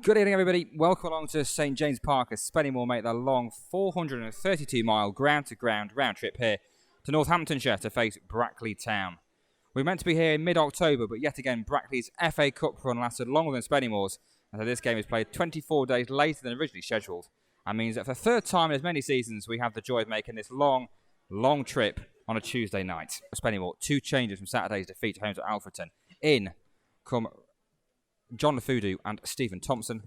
Good evening, everybody. Welcome along to St James Park as Spennymoor make their long 432-mile ground-to-ground round trip here to Northamptonshire to face Brackley Town. We were meant to be here in mid-October, but yet again, Brackley's FA Cup run lasted longer than Spennymoor's, and so this game is played 24 days later than originally scheduled. That means that for the third time in as many seasons, we have the joy of making this long trip on a Tuesday night. Spennymoor, 2 changes from Saturday's defeat home to Alfreton. In come John Lafudu and Stephen Thompson.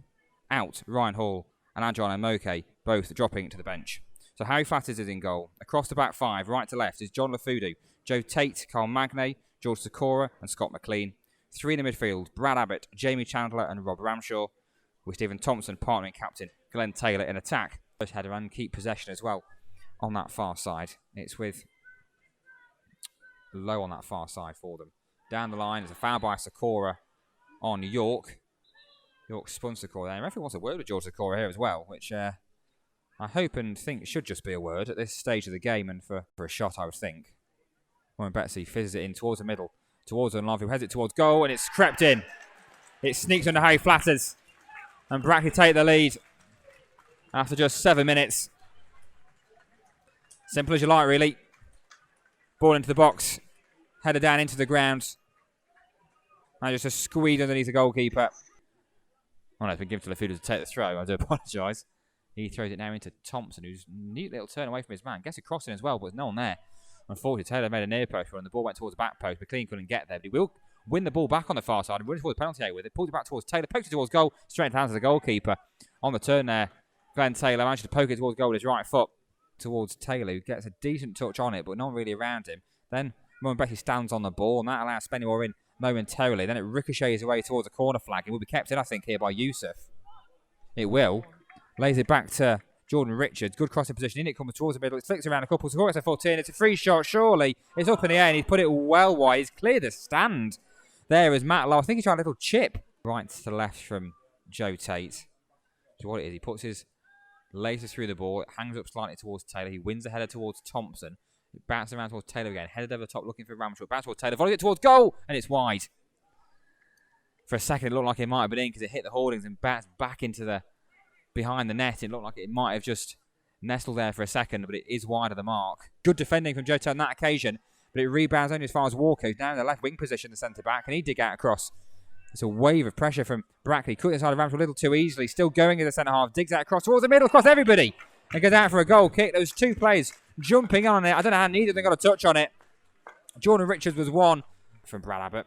Out, Ryan Hall and Adjon Amoke, both dropping to the bench. So Harry Flatters is in goal. Across the back 5, right to left, is John Lafudu, Joe Tate, Carl Magnay, George Sikora and Scott McLean. 3 in the midfield, Brad Abbott, Jamie Chandler and Rob Ramshaw, with Stephen Thompson partnering captain Glenn Taylor in attack. First header and keep possession as well on that far side. It's with low on that far side for them. Down the line is a foul by Sikora on York. York spun Sikora there. The referee wants a word with George Sikora here as well, which I hope and think should just be a word at this stage of the game and for a shot, I would think. Warren Betsy fizzes it in towards the middle, towards Unlove, who heads it towards goal, and it's crept in. It sneaks under Harry Flatters, and Brackley take the lead after just 7 minutes. Simple as you like, really. Ball into the box, header down into the ground. And just a squeeze underneath the goalkeeper. Oh no, it's been given to Lafudu to take the throw. I do apologise. He throws it now into Thompson, who's neat little turn away from his man. Gets a cross in as well, but there's no one there. Unfortunately, Taylor made a near post run. The ball went towards the back post. McLean couldn't get there, but he will win the ball back on the far side and run towards the penalty area with it. Pulls it back towards Taylor, pokes it towards goal, straight into the hands of the goalkeeper. On the turn there, Glenn Taylor managed to poke it towards goal with his right foot towards Taylor, who gets a decent touch on it, but not really around him. Then Moen Becky stands on the ball, and that allows Spennymoor in momentarily. Then it ricochets away towards the corner flag. It will be kept in, I think, here by Yusuf. It will. Lays it back to Jordan Richards. Good crossing position. In it comes towards the middle. It flicks around a couple. Score, it's a 14. It's a free shot, surely. It's up in the air, and he's put it well wide. He's cleared the stand. There is Matt Lowe. I think he tried a little chip. Right to left from Joe Tate. So what it is, he puts his laces through the ball. It hangs up slightly towards Taylor. He wins the header towards Thompson. It bounces around towards Taylor again. Headed over the top looking for Ramshaw. Bounces towards Taylor. Volleys it towards goal. And it's wide. For a second, it looked like it might have been in because it hit the hoardings and bounced back into the behind the net. It looked like it might have just nestled there for a second, but it is wide of the mark. Good defending from Joe Tate on that occasion, but it rebounds only as far as Walker, who's now in the left wing position, the centre-back, and he dig out across. It's a wave of pressure from Brackley. Cut inside of Ramshaw a little too easily. Still going in the centre-half. Digs out across towards the middle, across everybody. And goes out for a goal kick. Those 2 players jumping on it. I don't know how neither of them got a touch on it. Jordan Richards was one from Brad Abbott.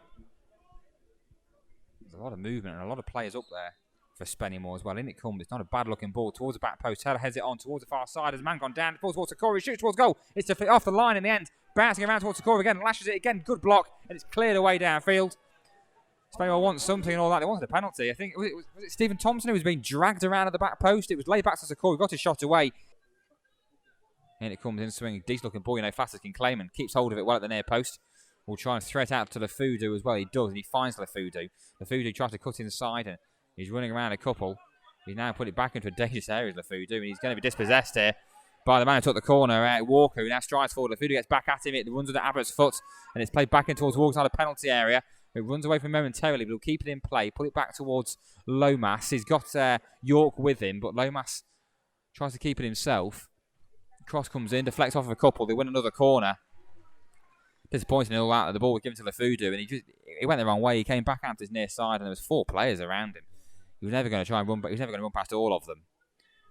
There's a lot of movement and a lot of players up there for Spennymoor as well. In it comes. It's not a bad looking ball towards the back post. Taylor heads it on towards the far side. As man gone down. It falls towards Sikora. He shoots towards goal. It's off the line in the end. Bouncing around towards Sikora again. Lashes it again. Good block. And it's cleared away downfield. Spennymoor wants something and all that. They wanted a penalty. I think was it Stephen Thompson who was being dragged around at the back post. It was laid back to Sikora. Got his shot away. And it comes in swinging. Decent looking ball. You know, Fastest can claim and keeps hold of it well at the near post. Will try and threat out to Lafudu as well. He does, and he finds Lafudu. Lafudu tries to cut inside, and he's running around a couple. He's now put it back into a dangerous area, Lafudu, and he's going to be dispossessed here by the man who took the corner, Walker, who now strides forward. Lafudu gets back at him. It runs under Abbott's foot, and it's played back in towards Walker's side of the penalty area. It runs away from him momentarily, but he'll keep it in play. Pull it back towards Lomas. He's got York with him, but Lomas tries to keep it himself. Cross comes in, deflects off of a couple. They win another corner. Disappointing all that. The ball was given to Lafudu, and he went the wrong way. He came back out to his near side, and there was 4 players around him. He was never going to try and run, but he was never going to run past all of them.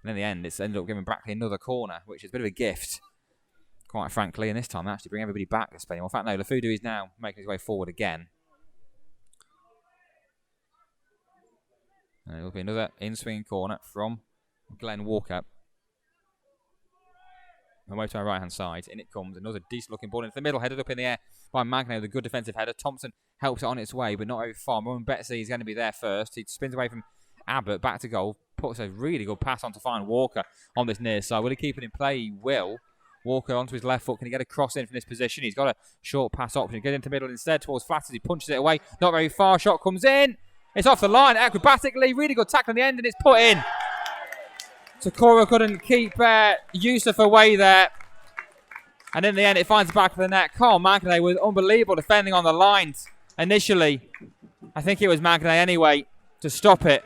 And in the end, it's ended up giving Brackley another corner, which is a bit of a gift, quite frankly. And this time, they actually bring everybody back to Spennymoor. In fact, no, Lafudu is now making his way forward again. And it'll be another in-swinging corner from Glenn Walker. Away to our right-hand side. In it comes. Another decent-looking ball into the middle, headed up in the air by Magnay with a good defensive header. Thompson helps it on its way, but not very far. Moen Betsy is going to be there first. He spins away from Abbott, back to goal. Puts a really good pass on to find Walker on this near side. Will he keep it in play? He will. Walker onto his left foot. Can he get a cross in from this position? He's got a short pass option. Get into the middle instead towards Flatters. He punches it away. Not very far. Shot comes in. It's off the line acrobatically. Really good tackle in the end, and it's put in. Sikora couldn't keep Yusuf away there. And in the end, it finds the back of the net. Carl Magnay with unbelievable defending on the lines initially. I think it was Magnay anyway to stop it.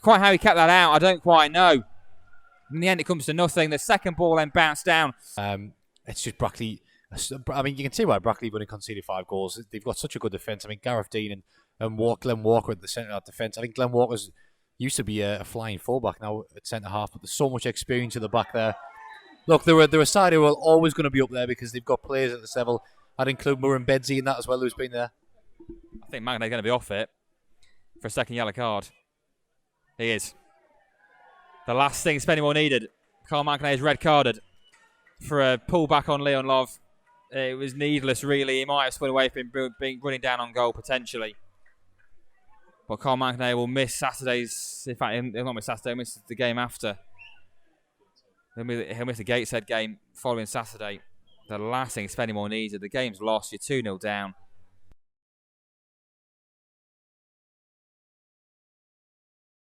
Quite how he kept that out, I don't quite know. In the end, it comes to nothing. The second ball then bounced down. It's just Brackley. I mean, you can see why Brackley would have conceded 5 goals. They've got such a good defence. I mean, Gareth Dean and Glenn Walker at the centre of defence. I think Glenn Walker's used to be a flying fullback now at centre half, but there's so much experience at the back there. Look, they're a side who are always going to be up there because they've got players at this level. I'd include Moore and Bedsy in that as well, who's been there. I think Magnay's going to be off it for a second yellow card. He is. The last thing Spennymoor needed. Carl Magnay is red carded for a pull back on Leon Love. It was needless, really. He might have spun away from being running down on goal potentially. But Carl Magnay will miss Saturday's. In fact, he'll not miss Saturday. He'll miss the game after. He'll miss the Gateshead game following Saturday. The last thing Spennymoor needed. The game's lost. You're 2-0 down.